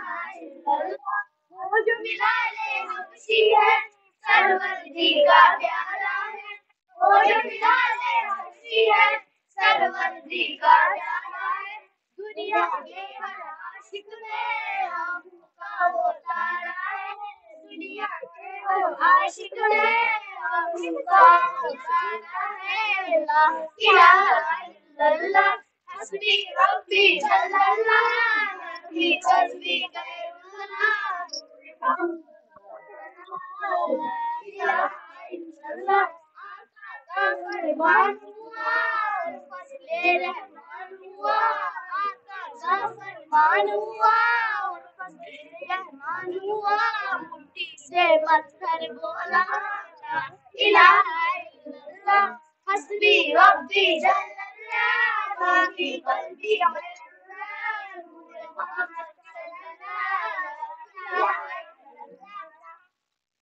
इल्ला अल्लाह। वो जो बिलाले हबशी है सरवर जी का प्यारा है। वो जो बिलाले हबशी है सरवर जी का प्यारा है। दुनिया के हर आशिक में आंखों का वो तारा है। दुनिया के हर आशिक में आंखों का वो तारा है। ला इलाहा इल्लल्लाह हस्बी रब्बी जल्लल्लाह नबी कल्बी गैरुल्लाह। ला इलाहा इल्लल्लाह आका का फरमान हुआ और फजले रहमान हुआ। आका का फरमान हुआ और फजले रहमान हुआ। मुट्ठी से पत्थर बोला ला इलाहा इल्लल्लाह हस्बी रब्बी जल्लल्लाह नबी कल्बी गैरुल्लाह। नूर मोहम्मद